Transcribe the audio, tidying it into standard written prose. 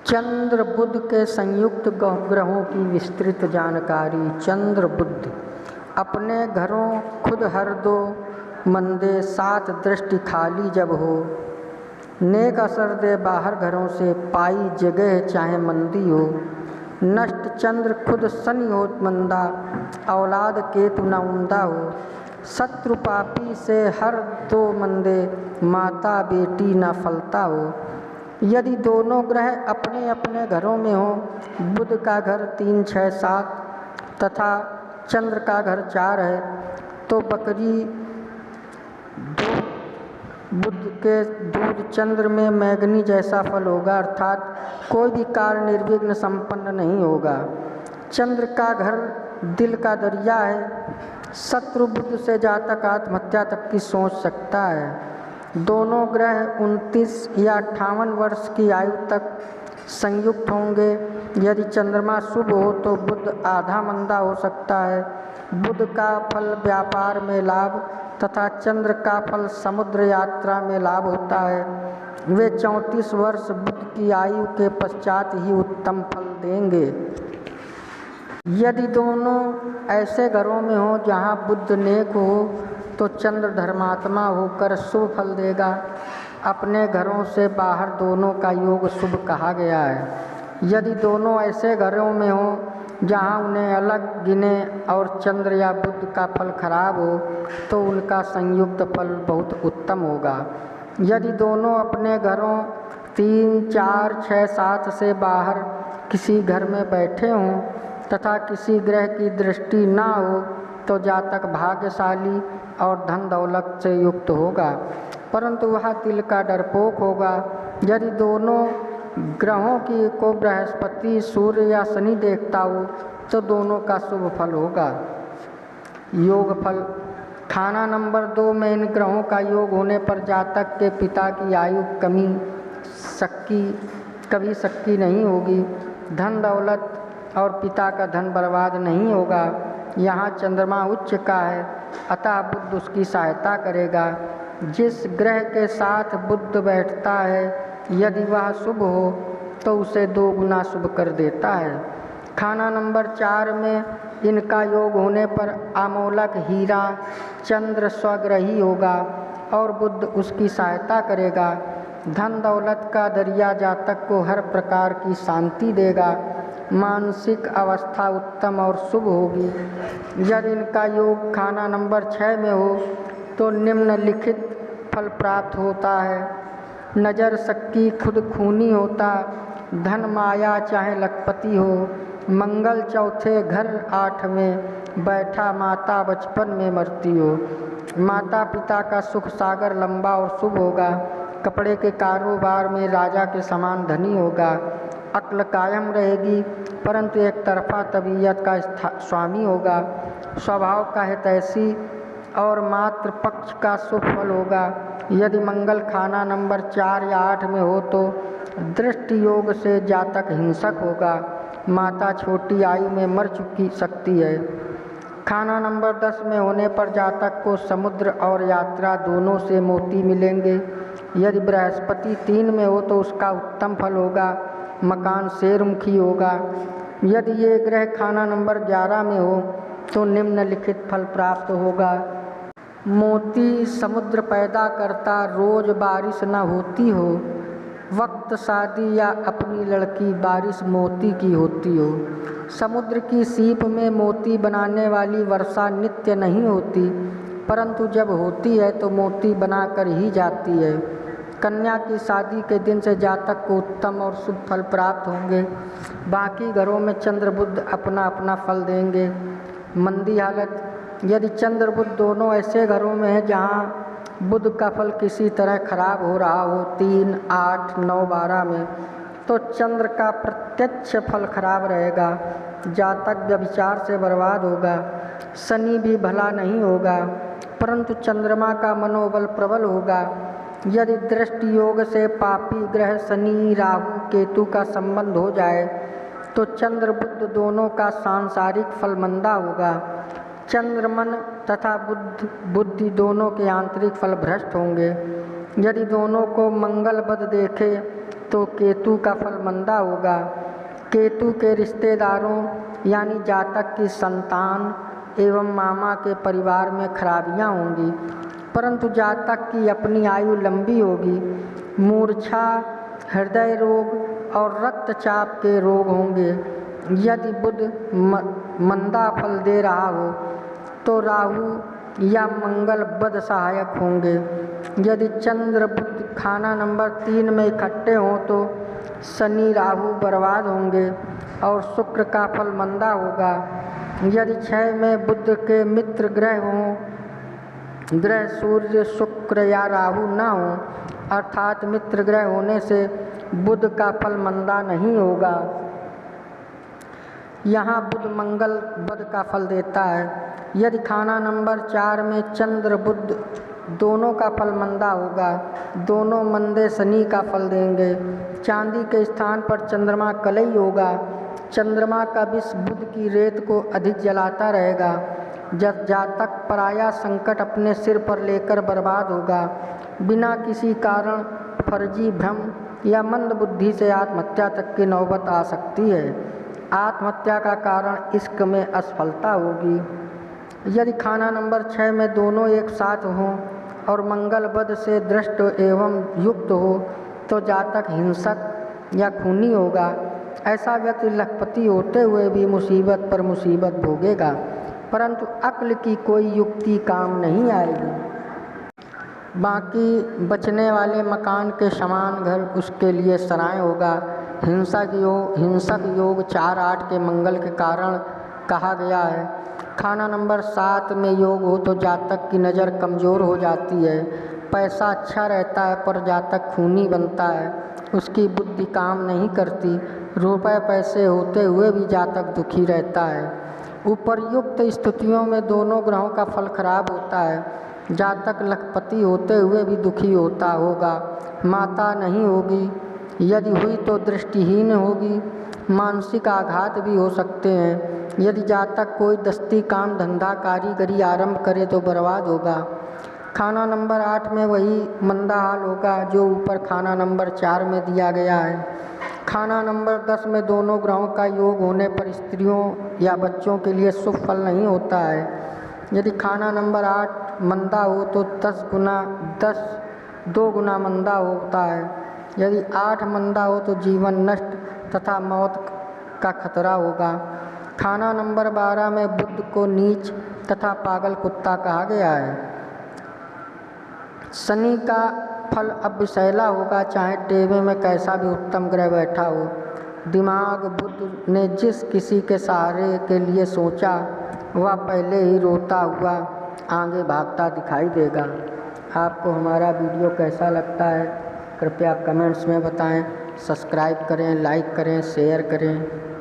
चंद्र बुध के संयुक्त ग्रहों की विस्तृत जानकारी। चंद्र बुध अपने घरों खुद हर दो मंदे सात दृष्टि खाली जब हो, नेक असर दे बाहर घरों से पाई जगह चाहे मंदी हो। नष्ट चंद्र खुद शनि हो मंदा, औलाद केतु न उमदा हो। शत्रु पापी से हर दो मंदे, माता बेटी न फलता हो। यदि दोनों ग्रह अपने अपने घरों में हो, बुध का घर 3, 6, 7 तथा चंद्र का घर 4 है, तो बकरी बुध के दूध चंद्र में मैगनी जैसा फल होगा, अर्थात कोई भी कार्य निर्विघ्न संपन्न नहीं होगा। चंद्र का घर दिल का दरिया है। शत्रु बुध से जातक आत्महत्या तक की सोच सकता है। दोनों ग्रह 29 या 58 वर्ष की आयु तक संयुक्त होंगे। यदि चंद्रमा शुभ हो तो बुध आधा मंदा हो सकता है। बुध का फल व्यापार में लाभ तथा चंद्र का फल समुद्र यात्रा में लाभ होता है। वे 34 वर्ष बुध की आयु के पश्चात ही उत्तम फल देंगे। यदि दोनों ऐसे घरों में हो जहाँ बुध नेक हो, तो चंद्र धर्मात्मा होकर शुभ फल देगा। अपने घरों से बाहर दोनों का योग शुभ कहा गया है। यदि दोनों ऐसे घरों में हो जहाँ उन्हें अलग गिने और चंद्र या बुध का फल खराब हो, तो उनका संयुक्त फल बहुत उत्तम होगा। यदि दोनों अपने घरों 3, 4, 6, 7 से बाहर किसी घर में बैठे हों तथा किसी ग्रह की दृष्टि ना हो, तो जातक भाग्यशाली और धन दौलत से युक्त होगा, परंतु वह दिल का डरपोक होगा। यदि दोनों ग्रहों की को बृहस्पति, सूर्य या शनि देखता हो, तो दोनों का शुभ फल होगा। योग फल। खाना नंबर 2 में इन ग्रहों का योग होने पर जातक के पिता की आयु कभी सक्की नहीं होगी। धन दौलत और पिता का धन बर्बाद नहीं होगा। यहाँ चंद्रमा उच्च का है, अतः बुध उसकी सहायता करेगा। जिस ग्रह के साथ बुध बैठता है, यदि वह शुभ हो तो उसे 2 गुना शुभ कर देता है। खाना नंबर 4 में इनका योग होने पर अमोलक हीरा चंद्र स्वग्रही होगा और बुध उसकी सहायता करेगा। धन दौलत का दरिया जातक को हर प्रकार की शांति देगा। मानसिक अवस्था उत्तम और शुभ होगी। यदि इनका योग खाना नंबर 6 में हो, तो निम्नलिखित फल प्राप्त होता है। नज़र सक्की खुद खूनी होता, धन माया चाहे लखपति हो। मंगल चौथे घर 8 में बैठा, माता बचपन में मरती हो। माता पिता का सुख सागर लंबा और शुभ होगा। कपड़े के कारोबार में राजा के समान धनी होगा। अक्ल कायम रहेगी, परंतु एक तरफा तबीयत का स्वामी होगा। स्वभाव का हितैषी और मातृ पक्ष का शुभ फल होगा। यदि मंगल खाना नंबर 4 या 8 में हो, तो दृष्टि योग से जातक हिंसक होगा। माता छोटी आयु में मर सकती है। खाना नंबर 10 में होने पर जातक को समुद्र और यात्रा दोनों से मोती मिलेंगे। यदि बृहस्पति 3 में हो, तो उसका उत्तम फल होगा। मकान शेरमुखी होगा। यदि ये ग्रह खाना नंबर 11 में हो, तो निम्नलिखित फल प्राप्त होगा। मोती समुद्र पैदा करता, रोज बारिश न होती हो। वक्त शादी या अपनी लड़की बारिश मोती की होती हो। समुद्र की सीप में मोती बनाने वाली वर्षा नित्य नहीं होती, परंतु जब होती है तो मोती बनाकर ही जाती है। कन्या की शादी के दिन से जातक को उत्तम और शुभ फल प्राप्त होंगे। बाकी घरों में चंद्र बुध अपना अपना फल देंगे। मंदी हालत। यदि चंद्र बुध दोनों ऐसे घरों में है जहाँ बुध का फल किसी तरह खराब हो रहा हो, 3, 8, 9, 12 में, तो चंद्र का प्रत्यक्ष फल खराब रहेगा। जातक व्यभिचार से बर्बाद होगा। शनि भी भला नहीं होगा, परंतु चंद्रमा का मनोबल प्रबल होगा। यदि दृष्टि योग से पापी ग्रह शनि, राहु, केतु का संबंध हो जाए, तो चंद्र बुध दोनों का सांसारिक फल मंदा होगा। चंद्र मन तथा बुद्धि दोनों के आंतरिक फल भ्रष्ट होंगे। यदि दोनों को मंगल बद देखे, तो केतु का फल मंदा होगा। केतु के रिश्तेदारों यानी जातक की संतान एवं मामा के परिवार में खराबियां होंगी, परंतु जातक की अपनी आयु लंबी होगी। मूर्छा, हृदय रोग और रक्तचाप के रोग होंगे। यदि बुध मंदा फल दे रहा हो तो राहु या मंगल बद सहायक होंगे। यदि चंद्र बुध खाना नंबर 3 में इकट्ठे हों तो शनि राहु बर्बाद होंगे और शुक्र का फल मंदा होगा। यदि 6 में बुध के मित्र ग्रह हों, ग्रह सूर्य, शुक्र या राहु न हो, अर्थात मित्र ग्रह होने से बुध का फल मंदा नहीं होगा। यहाँ बुध मंगल बद का फल देता है। यदि खाना नंबर 4 में चंद्र बुध दोनों का फल मंदा होगा। दोनों मंदे शनि का फल देंगे। चांदी के स्थान पर चंद्रमा कलई होगा। चंद्रमा का विष बुध की रेत को अधिक जलाता रहेगा। जब जातक पराया संकट अपने सिर पर लेकर बर्बाद होगा। बिना किसी कारण फर्जी भ्रम या मंद बुद्धि से आत्महत्या तक की नौबत आ सकती है। आत्महत्या का कारण इश्क में असफलता होगी। यदि खाना नंबर 6 में दोनों एक साथ हों और मंगल बद से दृष्ट एवं युक्त हो तो जातक हिंसक या खूनी होगा। ऐसा व्यक्ति लखपति होते हुए भी मुसीबत पर मुसीबत भोगेगा, परंतु अक्ल की कोई युक्ति काम नहीं आएगी। बाकी बचने वाले मकान के समान घर उसके लिए सराय होगा। हिंसक योग 4-8 के मंगल के कारण कहा गया है। खाना नंबर 7 में योग हो तो जातक की नज़र कमज़ोर हो जाती है। पैसा अच्छा रहता है पर जातक खूनी बनता है। उसकी बुद्धि काम नहीं करती। रुपए पैसे होते हुए भी जातक दुखी रहता है। उपर्युक्त स्थितियों में दोनों ग्रहों का फल खराब होता है। जातक लखपति होते हुए भी दुखी होता होगा। माता नहीं होगी, यदि हुई तो दृष्टिहीन होगी। मानसिक आघात भी हो सकते हैं। यदि जातक कोई दस्ती काम धंधा कारीगरी आरंभ करे तो बर्बाद होगा। खाना नंबर 8 में वही मंदा हाल होगा जो ऊपर खाना नंबर 4 में दिया गया है। खाना नंबर 10 में दोनों ग्रहों का योग होने पर स्त्रियों या बच्चों के लिए शुभ फल नहीं होता है। यदि खाना नंबर 8 मंदा हो तो 2 गुना मंदा होता है। यदि 8 मंदा हो तो जीवन नष्ट तथा मौत का खतरा होगा। खाना नंबर 12 में बुध को नीच तथा पागल कुत्ता कहा गया है। शनि का फल अब विषैला होगा, चाहे टेबे में कैसा भी उत्तम ग्रह बैठा हो। दिमाग बुध ने जिस किसी के सहारे के लिए सोचा वह पहले ही रोता हुआ आगे भागता दिखाई देगा। आपको हमारा वीडियो कैसा लगता है कृपया कमेंट्स में बताएं। सब्सक्राइब करें, लाइक करें, शेयर करें।